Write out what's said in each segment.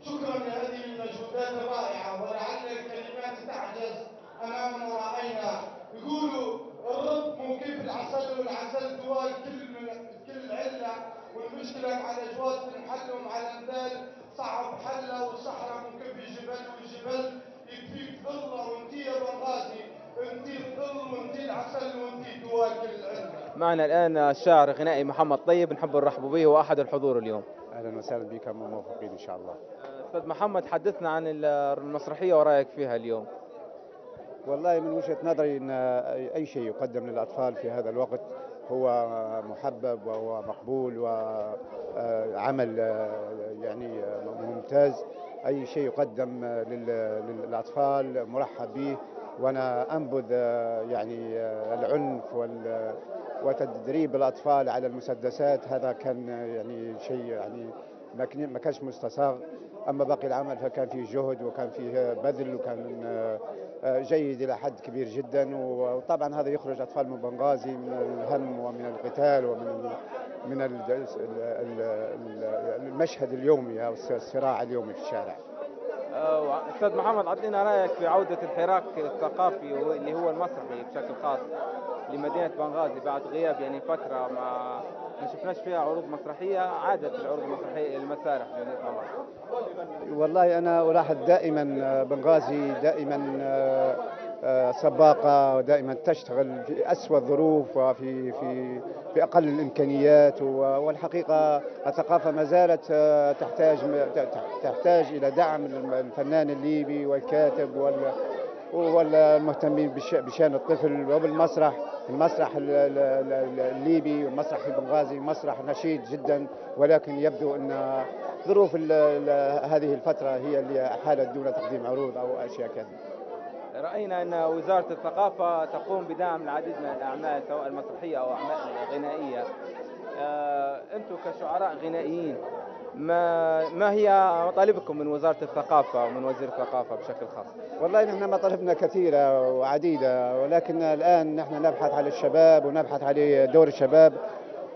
شكرا لهذه المجهودات الرائعة، ولعل الكلمات تعجز أمام ما رأينا. يقولوا الرب كيف العسل، والعسل دواء كل علة، والمشكلة مع الأجواز تنحل ومع الأمثال صعب حلة، والصحراء مكفي جبل، والجبل يكفيك ظلة، وانتي يا بنغازي انتي الظل وانتي العسل وانتي دواء كل علة. معنا الآن الشاعر الغنائي محمد طيب، نحب نرحب به وأحد الحضور اليوم. اهلا وسهلا بكم موفقين ان شاء الله. أستاذ محمد، حدثنا عن المسرحية ورأيك فيها اليوم. والله من وجهة نظري ان اي شيء يقدم للاطفال في هذا الوقت هو محبب وهو مقبول وعمل يعني ممتاز. اي شيء يقدم للاطفال مرحب به، وانا انبذ يعني العنف وتدريب الاطفال على المسدسات. هذا كان يعني شيء يعني ما كانش مستساغ. اما باقي العمل فكان فيه جهد وكان فيه بذل وكان جيد الى حد كبير جدا. وطبعا هذا يخرج اطفال من بنغازي من الهم ومن القتال ومن المشهد اليومي او الصراع اليومي في الشارع. أستاذ محمد، عطينا رأيك في عودة الحراك الثقافي اللي هو المسرحي بشكل خاص لمدينة بنغازي بعد غياب يعني فترة ما شفناش فيها عروض مسرحية. عادت العروض المسرحية إلى المسارح في مدينة بنغازي. والله أنا ألاحظ دائما بنغازي دائما سباقة، ودائما تشتغل في أسوأ الظروف وفي في أقل الإمكانيات. والحقيقة الثقافة ما زالت تحتاج إلى دعم الفنان الليبي والكاتب والمهتمين بشأن الطفل وبالمسرح. المسرح الليبي والمسرح في بنغازي مسرح نشيط جدا، ولكن يبدو أن ظروف هذه الفترة هي اللي حالت دون تقديم عروض أو أشياء كذا. رأينا أن وزارة الثقافة تقوم بدعم العديد من الأعمال سواء المسرحية أو أعمال غنائية. أنتم كشعراء غنائيين ما هي مطالبكم من وزارة الثقافة ومن وزير الثقافة بشكل خاص؟ والله نحن مطالبنا كثيرة وعديدة، ولكن الآن نحن نبحث على الشباب ونبحث على دور الشباب.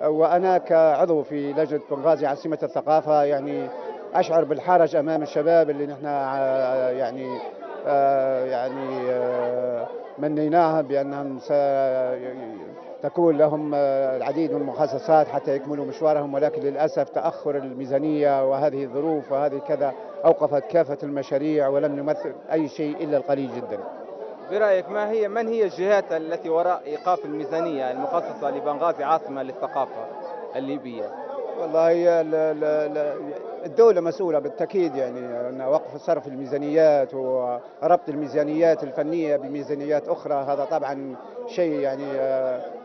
وأنا كعضو في لجنة بنغازي عاصمة الثقافة يعني أشعر بالحرج أمام الشباب اللي نحن منيناها بأنهم تكون لهم العديد من المخصصات حتى يكملوا مشوارهم، ولكن للأسف تأخر الميزانية وهذه الظروف وهذه كذا أوقفت كافة المشاريع ولم نمثل أي شيء إلا القليل جدا. برأيك من هي الجهات التي وراء إيقاف الميزانية المخصصة لبنغازي عاصمة للثقافة الليبية؟ والله الدولة مسؤولة بالتأكيد، يعني أن وقف صرف الميزانيات وربط الميزانيات الفنية بميزانيات أخرى هذا طبعا شيء يعني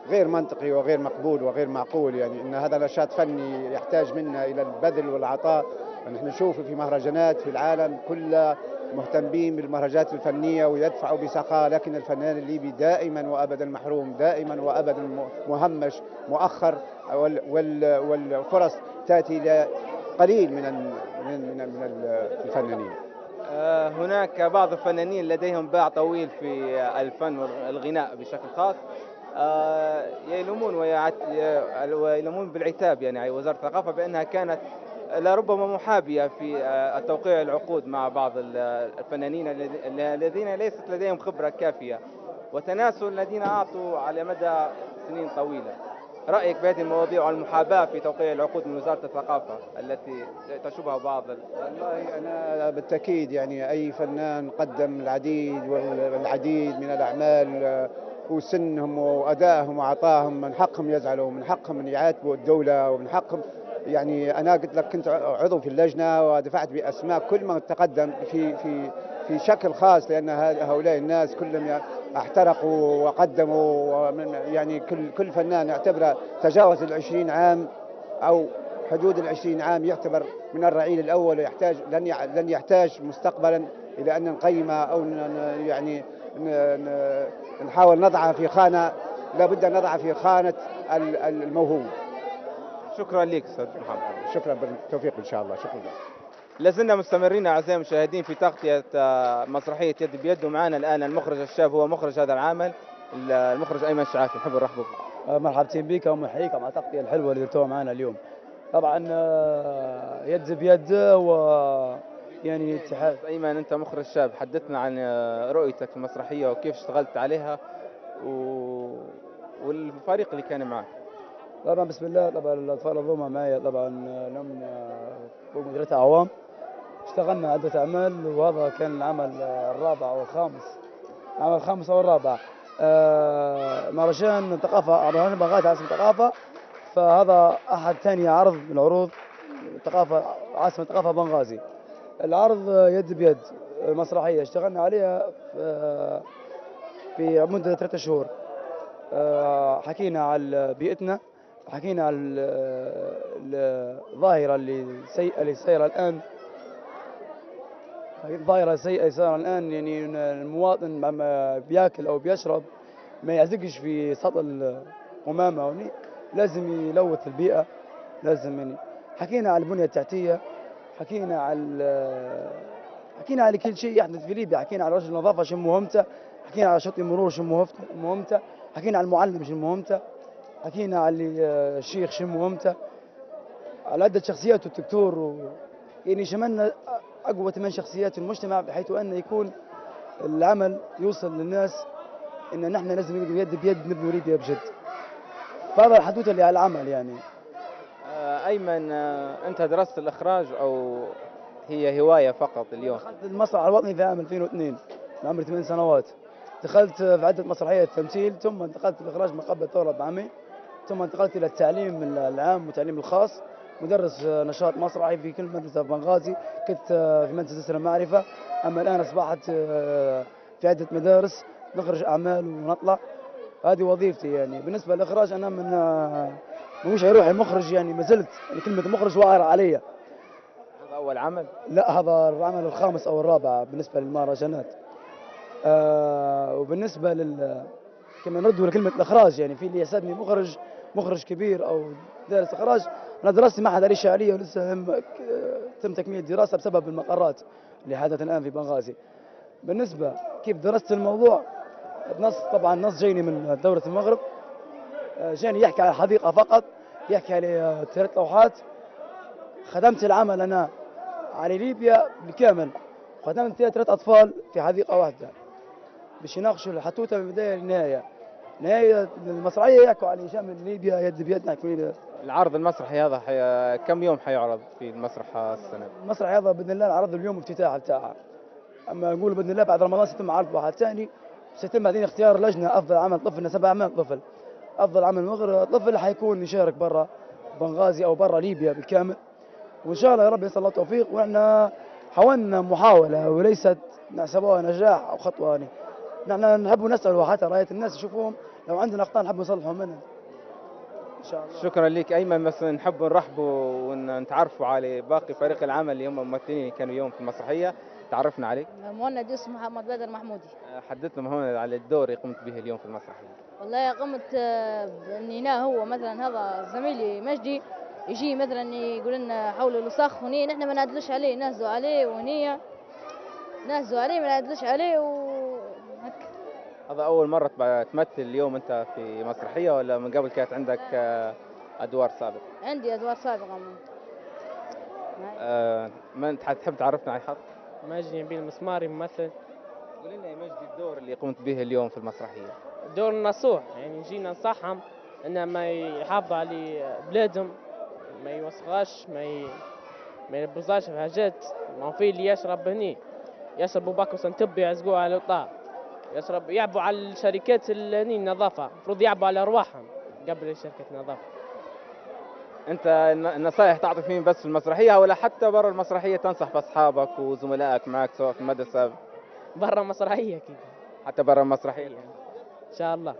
غير منطقي وغير مقبول وغير معقول. يعني أن هذا نشاط فني يحتاج منا إلى البذل والعطاء. نحن نشوف في مهرجانات في العالم كل مهتمين بالمهرجانات الفنية ويدفعوا بسخاء، لكن الفنان الليبي دائما وأبدا محروم، دائما وأبدا مهمش مؤخر، والفرص تأتي لقليل من الفنانين. هناك بعض الفنانين لديهم باع طويل في الفن والغناء بشكل خاص، يلومون بالعتاب يعني على وزارة الثقافة بأنها كانت لربما محابية في توقيع العقود مع بعض الفنانين الذين ليست لديهم خبرة كافية، وتناسوا الذين أعطوا على مدى سنين طويلة. رأيك بهذه المواضيع والمحاباة في توقيع العقود من وزارة الثقافة التي تشوبها بعض والله أنا بالتأكيد يعني أي فنان قدم العديد والعديد من الأعمال وسنهم وأدائهم وعطائهم من حقهم يزعلوا، من حقهم أن يعاتبوا الدولة، ومن حقهم يعني أنا قلت لك كنت عضو في اللجنة ودفعت بأسماء كل من تقدم في شكل خاص، لأن هؤلاء الناس كلهم احترقوا وقدموا، يعني كل فنان يعتبر تجاوز 20 عام أو حدود 20 عام يعتبر من الرعيل الأول، ويحتاج لن يحتاج مستقبلا إلى أن نقيمه أو يعني نحاول نضعه في خانة، لابد أن نضعه في خانة الموهوب. شكرا لك أستاذ محمد. شكرا بالتوفيق إن شاء الله. شكرا. لازلنا مستمرين أعزائي المشاهدين في تغطية مسرحية يد بيد، ومعنا الآن المخرج الشاب هو مخرج هذا العمل المخرج أيمن شعافي. نحب نرحب بك. مرحبتين بك ونحييك على التغطية الحلوة اللي درتوها معنا اليوم. طبعا يد بيد يعني اتحاد. أيمن أنت مخرج شاب، حدثنا عن رؤيتك في المسرحية وكيف اشتغلت عليها والفريق اللي كان معك. طبعا بسم الله، طبعا الأطفال الضمة معي طبعا لهم فوق من 3 أعوام، اشتغلنا عدة أعمال وهذا كان العمل الرابع أو الخامس، العمل الخامس أو الرابع. مهرجان مهرجان بنغازي عاصمة الثقافة، فهذا أحد ثاني عرض من عروض ثقافة عاصمة الثقافة بنغازي. العرض يد بيد المسرحية اشتغلنا عليها في مدة 3 شهور. حكينا على بيئتنا، حكينا على الظاهرة اللي سيرة الآن، ظاهرة سيئة صار الآن، يعني المواطن لما بياكل أو بيشرب ما يعزقش في سطل القمامة، لازم يلوث البيئة، لازم يعني. حكينا على البنية التحتية، حكينا على كل شيء يحدث في ليبيا، حكينا على رجل النظافة شو مهمته، حكينا على شرطي المرور شو مهمته، حكينا على المعلم شو مهمته، حكينا على الشيخ شو مهمته، على عدة شخصيات والدكتور يعني شملنا أقوى 8 شخصيات في المجتمع، بحيث أن يكون العمل يوصل للناس إن نحن لازم نبني يد بيد نبني ليبيا بجد. فهذا الحدوث اللي على العمل يعني. أيمن أنت درست الإخراج أو هي هواية فقط اليوم؟ دخلت المسرح الوطني في عام 2002 عمري 8 سنوات، دخلت في عدة مسرحيات تمثيل، ثم انتقلت في الإخراج ما قبل الثورة بعامين، ثم انتقلت إلى التعليم العام والتعليم الخاص، مدرس نشاط مسرحي في كل مدرسة في بنغازي، كنت في مدرسة جسر المعرفة، أما الآن أصبحت في عدة مدارس نخرج أعمال ونطلع، هذه وظيفتي يعني. بالنسبة للإخراج أنا مش روحي مخرج يعني، ما زلت يعني كلمة مخرج واعرة علي. هذا أول عمل؟ لا، هذا العمل الخامس أو الرابع بالنسبة للمهرجانات. وبالنسبة كما نرد لكلمة الإخراج، يعني في اللي يحسبني مخرج كبير أو دارس إخراج، أنا دراستي معهد علي الشعرية ولسه تم تكميل الدراسة بسبب المقرات اللي حدثت الآن في بنغازي. بالنسبة كيف درست الموضوع، طبعا نص جايني من دولة المغرب، جاني يحكي على حديقة فقط، يحكي على 3 لوحات. خدمت العمل أنا على ليبيا بالكامل، خدمت فيها 3 أطفال في حديقة واحدة باش يناقشوا الحتوتة من البداية للنهاية. نهاية المسرحية يحكوا على شامل ليبيا يد بيد، نحكوا ليبيا. العرض المسرحي هذا كم يوم حيعرض في المسرح السنة؟ المسرح هذا بإذن الله العرض اليوم افتتاح بتاعها، أما نقول بإذن الله بعد رمضان سيتم عرض واحد ثاني، سيتم بعدين اختيار لجنة أفضل عمل طفل، 7 أعمال طفل، أفضل عمل طفل حيكون يشارك برا بنغازي أو برا ليبيا بالكامل، وإن شاء الله يا رب يصل الله التوفيق. وإحنا حاولنا محاولة وليست نحسبوها نجاح أو خطوة يعني. نحن نحب نسأل حتى رأية الناس يشوفوهم، لو عندنا أخطاء نحب نصلحهم منها إن شاء الله. شكرا لك أيمن. بس نحب نرحبوا ونتعرفوا على باقي فريق العمل اللي هم ممثلين اللي كانوا اليوم في المسرحية. تعرفنا عليك. مهند يوسف محمد بدر محمودي. حدثنا مهند على الدور اللي قمت به اليوم في المسرحية. والله قمت باني هنا هو مثلا هذا زميلي مجدي يجي مثلا يقول لنا حولوا الوسخ هني، نحن ما نعدلوش عليه، نهزوا عليه وهني نهزوا عليه ما نعدلوش عليه وهك. هذا أول مرة تمثل اليوم أنت في مسرحية ولا من قبل كانت عندك أدوار سابقة؟ عندي أدوار سابقة. من تحب تعرفنا على الخط؟ مجدي نبيل مسماري ممثل. قول لنا يا مجدي الدور اللي قمت به اليوم في المسرحية. دور النصوح، يعني جينا نصحهم ان ما يحافظوا على بلادهم، ما يوسخاش، ما يلبساش في حاجات. ما هو في اللي يشرب هني يشربوا باكو سنتب يعزقوه على الطاع، يعبوا على الشركات النظافة، المفروض يعبوا على أرواحهم قبل شركة النظافة. أنت النصائح تعطي فين بس في المسرحية ولا حتى برا المسرحية تنصح بأصحابك وزملائك معك سواء في المدرسة؟ برا مسرحية كذا. حتى برا المسرحية إن شاء الله.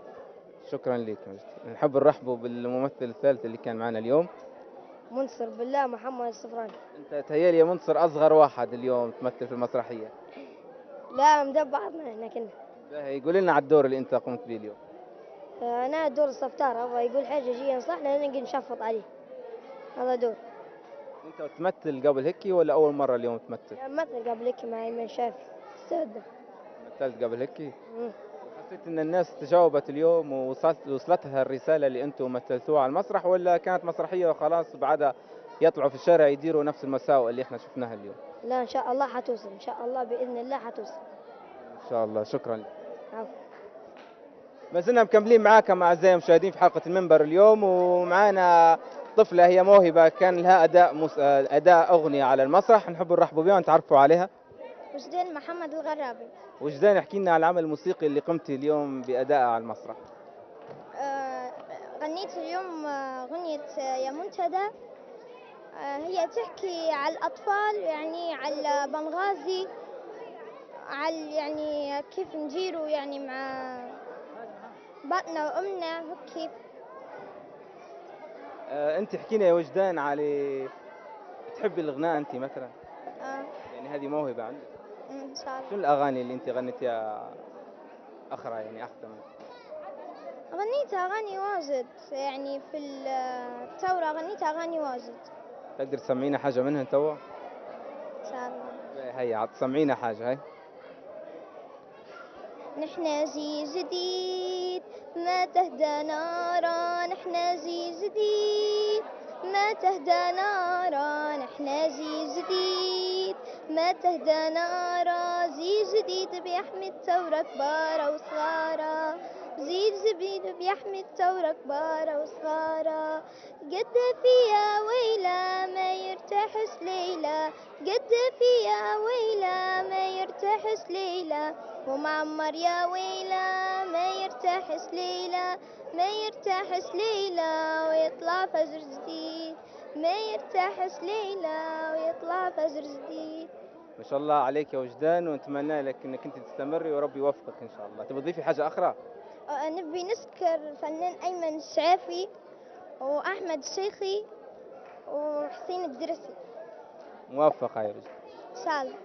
شكرا لك مجدي. نحب نرحبوا بالممثل الثالث اللي كان معنا اليوم. منصر بالله محمد الصفراني. أنت تهيألي يا منصر أصغر واحد اليوم تمثل في المسرحية. لا مدب بعضنا احنا كنا. يقول لنا على الدور اللي أنت قمت به اليوم. انا دور الصفتار، ابغى يقول حاجه جي ينصحنا نجي نشفط عليه. هذا دور. أنت تمثل قبل هيك ولا أول مرة اليوم تمثل؟ مثل قبل هيك مع ايمن شافي استاذنا. مثلت قبل هيك؟ حسيت ان الناس تجاوبت اليوم ووصلتها الرساله اللي انتم مثلتوها على المسرح ولا كانت مسرحيه وخلاص وبعدها يطلعوا في الشارع يديروا نفس المساوئ اللي احنا شفناها اليوم؟ لا ان شاء الله حتوصل، ان شاء الله باذن الله حتوصل. ان شاء الله. شكرا لك. عفوا. ما زلنا مكملين معاكم اعزائي المشاهدين في حلقه المنبر اليوم، ومعانا طفله هي موهبه كان لها اداء اغنيه على المسرح، نحب نرحبوا بها ونتعرفوا عليها. وجدان محمد الغرابي. وجدان احكي لنا على العمل الموسيقي اللي قمتي اليوم بادائه على المسرح. غنيت اليوم أغنية يا منتدى. هي تحكي على الأطفال، يعني على بنغازي، على يعني كيف نديروا يعني مع بطنا وأمنا وكيف. انت حكينا يا وجدان على تحبي الغناء انت مثلا؟ يعني هذه موهبه عندك؟ إن شاء الله. شو الاغاني اللي انت غنيتيها اخرى يعني اقدم؟ غنيت أغاني واجد، يعني في الثورة غنيت أغاني واجد. تقدر تسمعينا حاجه منها توا؟ إن شاء الله. هيا تسمعينا حاجه. هاي نحن زي جديد ما تهدى نارا، نحن زي جديد ما تهدى نارا، نحن زي جديد ما تهدى نارا، زي جديد بيحمي الثورة كبارة وصغارة، زي جديد بيحمي الثورة كبارة وصغارة، قد فيها ويلة ما يرتاحش ليلة، قد فيها ويلة ما يرتاحش ليلة، ومعمر يا ويلة ما يرتاحش ليلة، ما يرتاحش ليلة ويطلع فجر جديد، ما يرتاحش ليلة ويطلع فجر جديد. ما شاء الله عليك يا وجدان، ونتمنى لك انك انت تستمري وربي يوفقك ان شاء الله. تبي تضيفي حاجه اخرى؟ نبي نشكر الفنان ايمن الشعافي واحمد الشيخي وحسين الدرسي. موفقه يا وجدان ان شاء الله.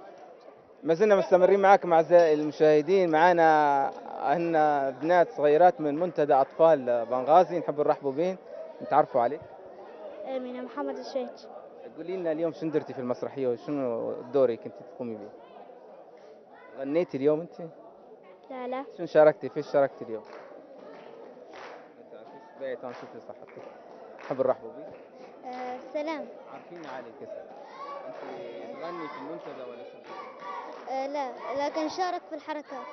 ما زلنا مستمرين معكم اعزائي المشاهدين. معنا هن بنات صغيرات من منتدى اطفال بنغازي، نحب نرحبوا بهم نتعرفوا عليك. امينه محمد الشيخ. قولي لنا اليوم شنو درتي في المسرحيه وشنو دورك كنت تقومي به؟ غنيتي اليوم انت؟ لا. شنو شاركتي؟ فيش شاركتي اليوم؟ ما تعرفيش؟ باهي تو نشوف لي صحتك. نحب نرحبوا بك. سلام. عارفين عليك اسم. انت تغني في المنتدى ولا شو؟ لا، لكن شارك في الحركات.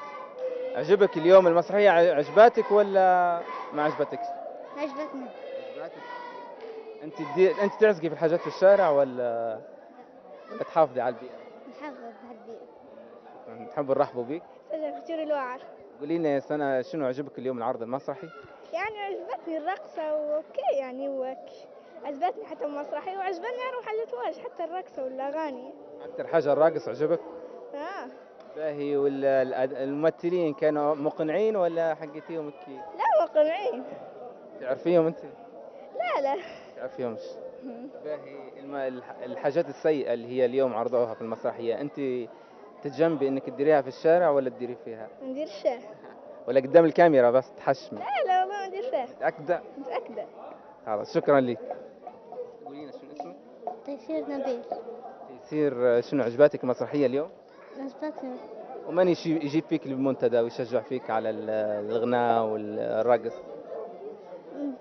عجبك اليوم المسرحيه؟ عجباتك ولا ما عجبتك؟ عجبتني. عجباتك؟ انت تعزقي في الحاجات في الشارع ولا تحافظي على البيئه؟ نحافظ على البيئة. نحب نرحبوا بك. دكتور الوعر. قولي لنا يا سنة شنو عجبك اليوم العرض المسرحي؟ يعني عجبتني الرقصة وأوكي، يعني عجبتني حتى المسرحية، وعجبني أروح حاجات واجد حتى الرقصة والأغاني. أكثر حاجة الراقص عجبك؟ باهي. والممثلين كانوا مقنعين ولا حقتيهم هيك؟ لا مقنعين. تعرفيهم أنت؟ لا. تعرفيهمش؟ باهي. الحاجات السيئة اللي هي اليوم عرضوها في المسرحية أنت تتجنبي إنك تديريها في الشارع ولا تديري فيها؟ ندير الشارع. ولا قدام الكاميرا بس تحشمي؟ لا والله ندير فيها. متأكدة؟ متأكدة. خلاص شكرا لك. قولي لنا شنو اسمك؟ تيسير نبيل. تيسير، شنو عجباتك المسرحية اليوم؟ عجبتني. ومن يجيب فيك المنتدى ويشجع فيك على الغناء والرقص؟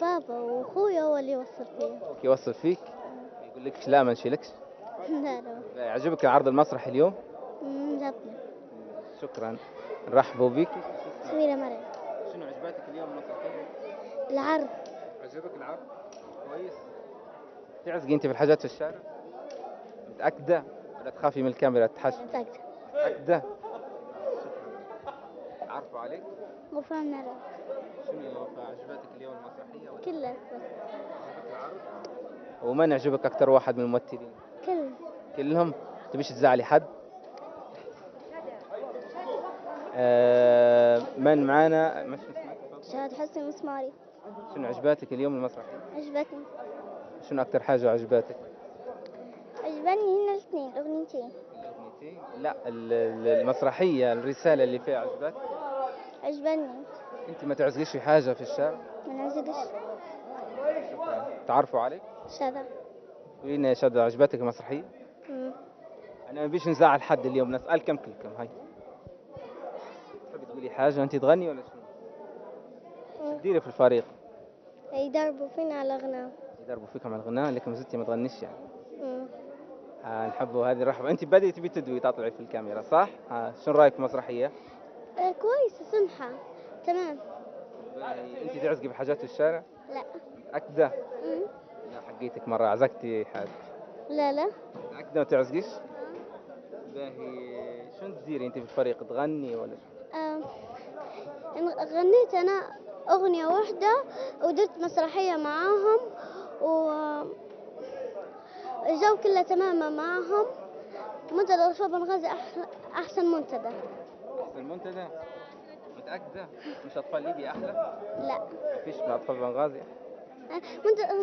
بابا واخويا هو اللي يوصل فيا. يوصل فيك؟ يقول لك لا ما نشيلكش؟ لا لا يعجبك العرض المسرحي اليوم؟ جاتني شكرا، نرحبوا بك. سميرة مريم. شنو عجبتك اليوم المسرحية؟ العرض عجبك العرض؟ كويس. تعزقي انت في الحاجات في الشارع؟ متأكدة؟ ولا تخافي من الكاميرا تتحش؟ متأكدة؟ عارفة عليك؟ مو فاهمة لا شنو اللي عجبتك اليوم المسرحية؟ ولا كله عجبك العرض؟ ومن عجبك أكثر واحد من الممثلين؟ كله كلهم؟ تبيش تزعلي حد؟ من معانا؟ مش اسمك؟ شهد حسن مسماري. شنو عجباتك اليوم المسرحية؟ عجبتني شنو أكثر حاجة عجباتك؟ عجبني هنا الاثنين أغنيتين. الأغنيتين؟ لا المسرحية الرسالة اللي فيها عجبتك؟ عجبني. أنت ما تعزقيش في حاجة في الشارع؟ ما نعزقش. شكرا. تعرفوا عليك؟ شذا. وين يا شذا عجبتك المسرحية؟ أنا ما بيش نزعل حد اليوم، نسألكم كلكم هاي. تحبي تقولي حاجة أنت تغني ولا شنو؟ شو تديري في الفريق؟ يدربوا فينا على غناء. يضربوا فيكم على الغناء لكن ما زلتي ما تغنيش يعني. نحبوا هذه الرحبة. أنت بديتي تبي تدوي تطلعي في الكاميرا صح؟ شنو رأيك في المسرحية؟ كويسة سمحة تمام. أنت تعزقي بحاجات في الشارع؟ لا. متأكدة؟ لا حقيتك مرة عزقتي حاجة. لا لا. متأكدة ما تعزقيش؟ باهي شنو تديري أنت في الفريق تغني ولا شو؟ غنيت أنا أغنية واحدة ودرت مسرحية معاهم الجو كله تماما معاهم. منتدى الأطفال بنغازي أحسن منتدى. أحسن منتدى؟ متأكدة؟ مش أطفال ليبيا أحلى؟ لا. ما فيش من أطفال بنغازي؟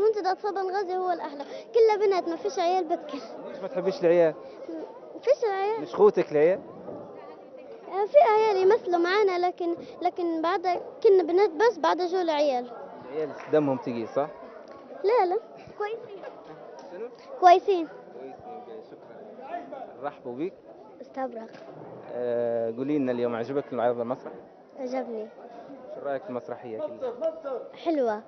منتدى أطفال بنغازي هو الأحلى، كله بنات ما فيش عيال بكر. ليش ما تحبيش العيال؟ فيش عيال. مش خوتك العيال؟ في عيال يمثلوا معانا لكن بعد كنا بنات بس بعد جو العيال. العيال دمهم تقيل صح؟ لا لا كويسين. شنو؟ كويسين. كويسين شكرا. نرحبوا بك. استبرق. قولي لنا اليوم عجبك العرض المسرحي؟ عجبني. شو رأيك في المسرحية كلها؟ حلوة.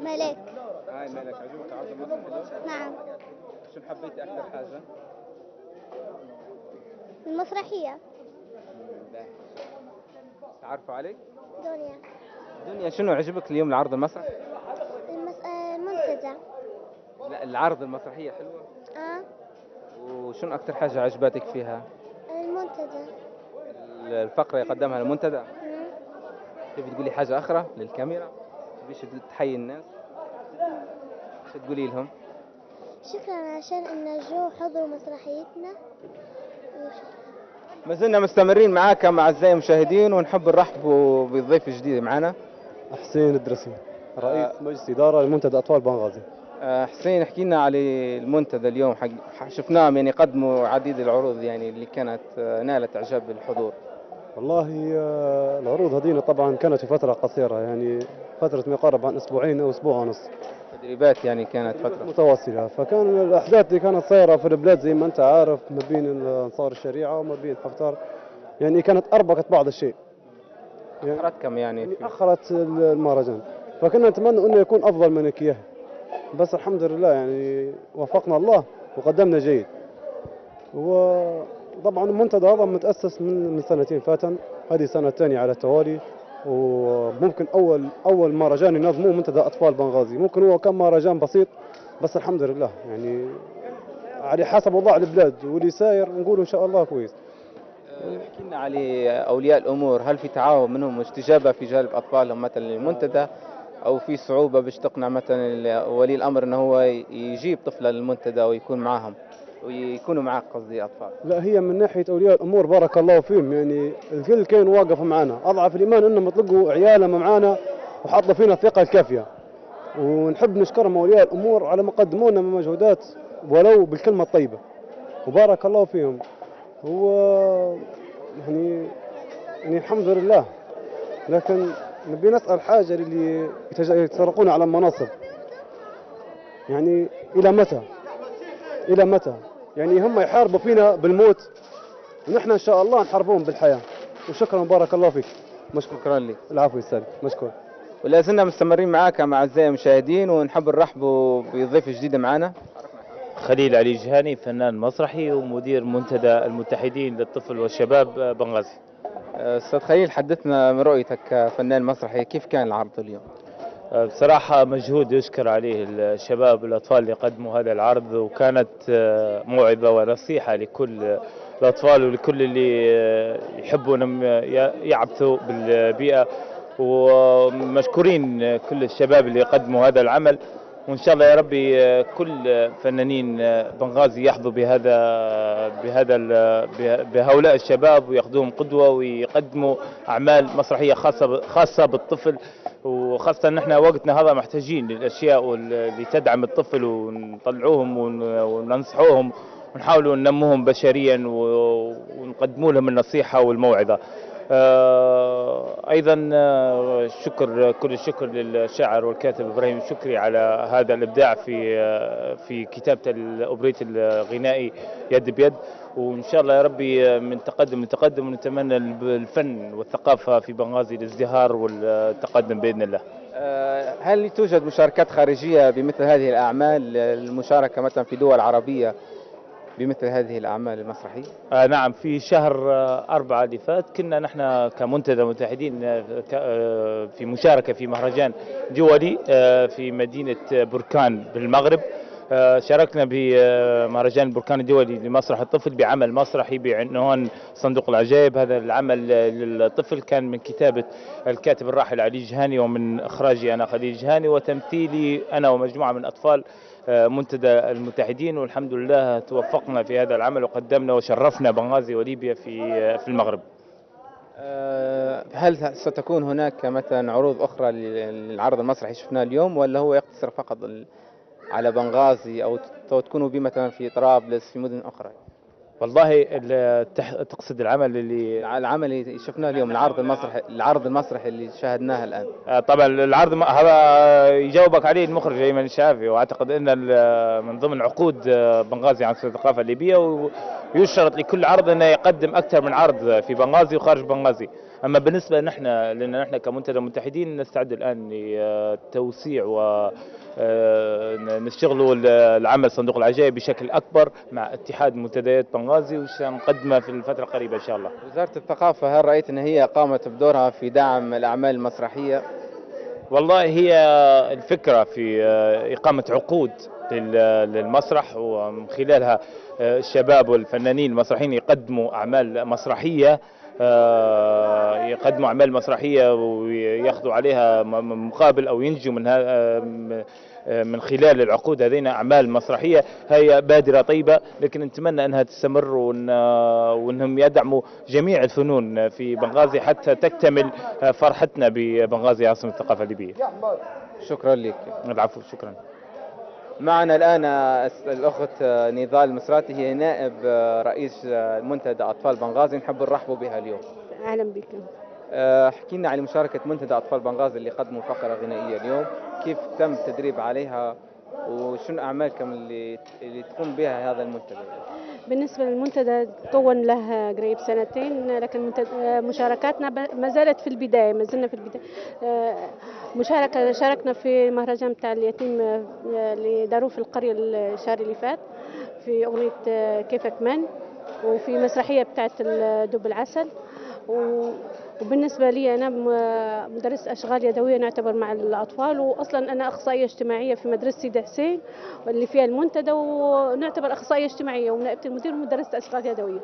ملك. هاي مالك عجبك عرض المسرحي؟ نعم. شنو حبيتي أكثر حاجة؟ المسرحية. تعرفوا عليك؟ دنيا. دنيا شنو عجبك اليوم العرض المسرحي؟ المنتدى. لا العرض المسرحية حلوة؟ وشنو أكثر حاجة عجبتك فيها؟ المنتدى. الفقرة اللي قدمها المنتدى؟ تبي تقولي حاجة أخرى للكاميرا؟ تبيش تحيي الناس؟ شو تقولي لهم؟ شكرا عشان إن جو حضروا مسرحيتنا. ما زلنا مستمرين معاكم أعزائي المشاهدين ونحب نرحب بضيف جديد معنا. حسين الدرسي رئيس مجلس إدارة لمنتدى أطفال بنغازي. حسين احكي لنا على المنتدى اليوم شفناهم يعني قدموا عديد العروض يعني اللي كانت نالت إعجاب الحضور. والله العروض هذه طبعا كانت في فترة قصيرة يعني فترة ما يقارب عن أسبوعين أو أسبوع ونص. تدريبات يعني كانت فترة متواصلة، فكان الأحداث اللي كانت صايرة في البلاد زي ما أنت عارف ما بين أنصار الشريعة وما بين حفتر يعني كانت أربكت بعض الشيء. يعني أخرتكم يعني أخرت المهرجان، فكنا نتمنى أنه يكون أفضل من كياه، بس الحمد لله يعني وفقنا الله وقدمنا جيد. وطبعا المنتدى هذا متأسس من سنتين فاتن، هذه السنة الثانية على التوالي، وممكن أول مهرجان ينظموه منتدى أطفال بنغازي، ممكن هو كان مهرجان بسيط بس الحمد لله يعني على حسب وضع البلاد واللي ساير نقول إن شاء الله كويس. احكي لنا على أولياء الأمور، هل في تعاون منهم واستجابة في جلب أطفالهم مثلا للمنتدى أو في صعوبة باش تقنع مثلا ولي الأمر أنه هو يجيب طفله للمنتدى ويكون معهم ويكونوا معك قصدي أطفال؟ لا هي من ناحية أولياء الأمور بارك الله فيهم يعني الكل كان واقف معنا، أضعف الإيمان أنهم يطلقوا عيالهم معنا وحطوا فينا الثقة الكافية، ونحب نشكرهم أولياء الأمور على ما قدموا لنا من مجهودات ولو بالكلمة الطيبة وبارك الله فيهم. هو يعني الحمد لله، لكن نبي نسأل حاجة اللي يتسرقون على المناصب يعني إلى متى؟ إلى متى؟ يعني هم يحاربوا فينا بالموت ونحن إن شاء الله نحاربهم بالحياة. وشكرا بارك الله فيك. شكرا لك. العفو يسلمك مشكور. ولا زلنا مستمرين معاك مع أعزائي المشاهدين، ونحب نرحبوا بضيف جديد معنا. خليل علي جهاني، فنان مسرحي ومدير منتدى المتحدين للطفل والشباب بنغازي. أستاذ خليل، حدثنا من رؤيتك كفنان مسرحي، كيف كان العرض اليوم؟ بصراحة مجهود يشكر عليه الشباب والأطفال اللي قدموا هذا العرض، وكانت موعظة ونصيحة لكل الأطفال ولكل اللي يحبوا يعبثوا بالبيئة، ومشكورين كل الشباب اللي قدموا هذا العمل. وإن شاء الله يا ربي كل فنانين بنغازي يحظوا بهؤلاء الشباب ويأخذوهم قدوة ويقدموا أعمال مسرحية خاصة بالطفل، وخاصة ان احنا وقتنا هذا محتاجين للاشياء اللي تدعم الطفل، ونطلعوهم وننصحوهم ونحاولوا ننموهم بشريا ونقدموا لهم النصيحة والموعظة. ايضا كل الشكر للشاعر والكاتب ابراهيم الشكري على هذا الابداع في كتابة الاوبريت الغنائي يد بيد. وان شاء الله يا ربي من تقدم لتقدم، ونتمنى الفن والثقافة في بنغازي الازدهار والتقدم باذن الله. هل توجد مشاركات خارجية بمثل هذه الأعمال، المشاركة مثلا في دول عربية بمثل هذه الأعمال المسرحية؟ نعم، في شهر 4 اللي فات كنا نحن كمنتدى متحدين في مشاركة في مهرجان دولي في مدينة بركان بالمغرب. شاركنا بمهرجان بركان الدولي لمسرح الطفل بعمل مسرحي بعنوان صندوق العجائب. هذا العمل للطفل كان من كتابة الكاتب الراحل علي جهاني، ومن إخراجي أنا خليل جهاني، وتمثيلي أنا ومجموعة من أطفال منتدى المتحدين. والحمد لله توفقنا في هذا العمل وقدمنا وشرفنا بنغازي وليبيا في المغرب. هل ستكون هناك مثلا عروض أخرى للعرض المسرحي شفناه اليوم، ولا هو يقتصر فقط على بنغازي، أو تكونوا به مثلا في طرابلس في مدن أخرى؟ والله تقصد العمل اللي شفناه اليوم، العرض المسرحي اللي شاهدناه الآن؟ طبعا العرض هذا يجاوبك عليه المخرج أيمن الشافي، واعتقد ان من ضمن عقود بنغازي عن الثقافة الليبية، ويشترط لكل عرض انه يقدم اكثر من عرض في بنغازي وخارج بنغازي. اما بالنسبه لان نحن كمنتدى متحدين نستعد الان لتوسيع ونشتغلوا العمل صندوق العجائب بشكل اكبر مع اتحاد منتديات بنغازي، وسنقدمه في الفتره القريبه ان شاء الله. وزاره الثقافه، هل رايت ان هي قامت بدورها في دعم الاعمال المسرحيه؟ والله هي الفكره في اقامه عقود للمسرح، ومن خلالها الشباب والفنانين المسرحيين يقدموا اعمال مسرحيه، وياخذوا عليها مقابل او ينجوا من خلال العقود هذين اعمال مسرحيه. هي بادره طيبه، لكن نتمنى انها تستمر وانهم يدعموا جميع الفنون في بنغازي حتى تكتمل فرحتنا ببنغازي عاصمه الثقافه الليبيه. شكرا لك. العفو، شكرا. معنا الآن الأخت نضال المسراتي، هي نائب رئيس منتدى أطفال بنغازي، نحب نرحبوا بها اليوم. أهلا بك. احكي لنا عن مشاركة منتدى أطفال بنغازي اللي قدموا فقرة غنائية اليوم، كيف تم التدريب عليها، وشنو أعمالكم اللي تقوم بها هذا المنتدى؟ بالنسبة للمنتدى كون له قريب 2 سنين، لكن مشاركاتنا ما زالت في البداية، ما زلنا في البداية. شاركنا في مهرجان بتاع اليتيم اللي داروه في القرية الشهر اللي فات في أغنية كيفك من، وفي مسرحية بتاعت دب العسل. وبالنسبة لي أنا مدرس أشغال يدوية نعتبر مع الأطفال، وأصلا أنا أخصائية اجتماعية في مدرسة سيدي حسين اللي فيها المنتدى، ونعتبر أخصائية اجتماعية ونائبة المدير ومدرسة أشغال يدوية.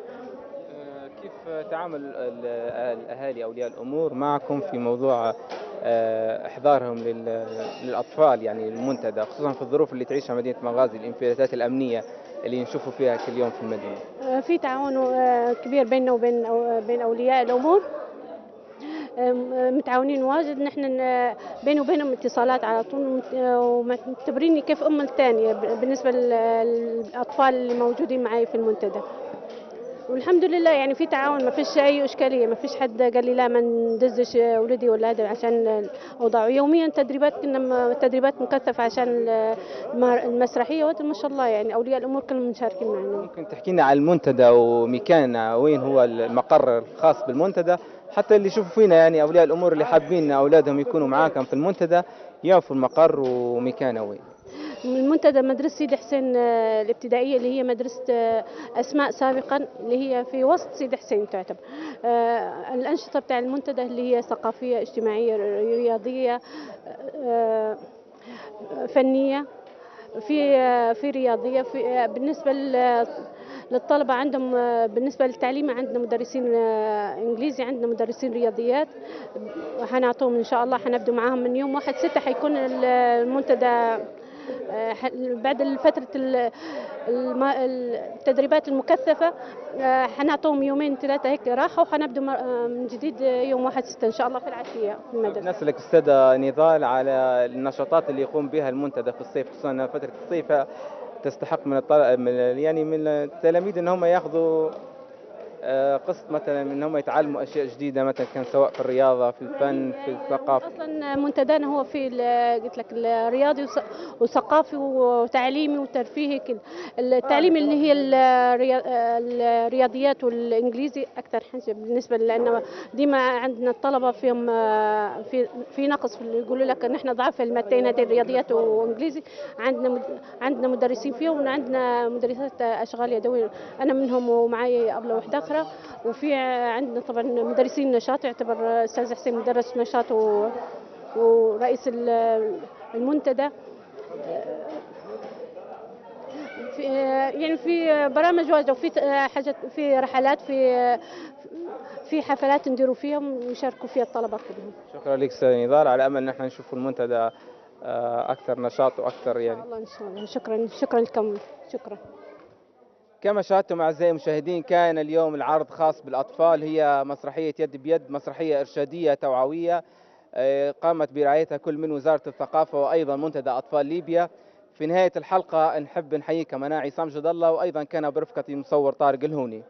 كيف تعامل الأهالي أولياء الأمور معكم في موضوع إحضارهم للأطفال يعني المنتدى، خصوصا في الظروف اللي تعيشها مدينة بنغازي، الانفلاتات الأمنية اللي نشوفوا فيها كل يوم في المدينة؟ في تعاون كبير بيننا وبين أولياء الأمور، متعاونين واجد. نحن بيني وبينهم اتصالات على طول، ومعتبريني كيف أم الثانية بالنسبة للأطفال اللي موجودين معي في المنتدى. والحمد لله يعني في تعاون، ما فيش اي اشكاليه، ما فيش حد قال لي لا ما ندزش ولدي ولا هذا عشان الاوضاع. يوميا تدريبات، كنا تدريبات مكثفه عشان المسرحيه، وهذا ما شاء الله يعني اولياء الامور كلهم مشاركين معنا. ممكن تحكي لنا عن المنتدى ومكاننا، وين هو المقر الخاص بالمنتدى، حتى اللي يشوفوا فينا يعني اولياء الامور اللي حابين اولادهم يكونوا معاكم في المنتدى يعرفوا المقر ومكانه وين. المنتدى مدرسة سيدي حسين الابتدائية، اللي هي مدرسة أسماء سابقا، اللي هي في وسط سيدي حسين تعتبر. الأنشطة بتاع المنتدى اللي هي ثقافية، اجتماعية، رياضية، فنية، في رياضية. بالنسبة للطلبة عندهم، بالنسبة للتعليم عندنا مدرسين إنجليزي، عندنا مدرسين رياضيات، وحنعطوهم إن شاء الله. حنبدو معاهم من يوم 1/6 حيكون المنتدى بعد فترة التدريبات المكثفة، حنعطوهم يومين 3 هيك راحة، وحنبدو من جديد يوم 1/6 إن شاء الله في العشية في المدرسة. نسألك أستاذة نضال على النشاطات اللي يقوم بها المنتدى في الصيف، خصوصا فترة الصيف تستحق من التلاميذ ان هم ياخذوا قسط مثلا ان هم يتعلموا اشياء جديده، مثلا كان سواء في الرياضه، في الفن، في الثقافه. اصلا منتدانا هو في قلت لك الرياضي وثقافي وتعليمي وترفيهي كده. التعليم اللي هي الرياضيات والانجليزي اكثر حاجه بالنسبه، لانه ديما عندنا الطلبه فيهم في نقص، يقولوا لك ان احنا ضعف المادتين هذه الرياضيات وانجليزي. عندنا مدرسين فيهم، وعندنا مدرسات اشغال يدويه، انا منهم ومعي ابله وحده اخرى. وفي عندنا طبعا مدرسين نشاط، يعتبر استاذ حسين مدرس نشاط ورئيس المنتدى. في يعني في برامج واجده، وفي حاجات، في رحلات، في حفلات نديروا فيهم ويشاركوا فيها الطلبه كلهم. شكرا لك استاذ نضال، على امل ان احنا نشوف المنتدى اكثر نشاط واكثر يعني. الله ان شاء الله. شكرا لكم. شكرا. كما شاهدتم أعزائي المشاهدين، كان اليوم العرض خاص بالأطفال، هي مسرحية يد بيد، مسرحية إرشادية توعوية قامت برعايتها كل من وزارة الثقافة وأيضا منتدى أطفال ليبيا. في نهاية الحلقة نحب نحييكم، أنا عصام جد الله، وأيضا كان برفقتي المصور طارق الهوني.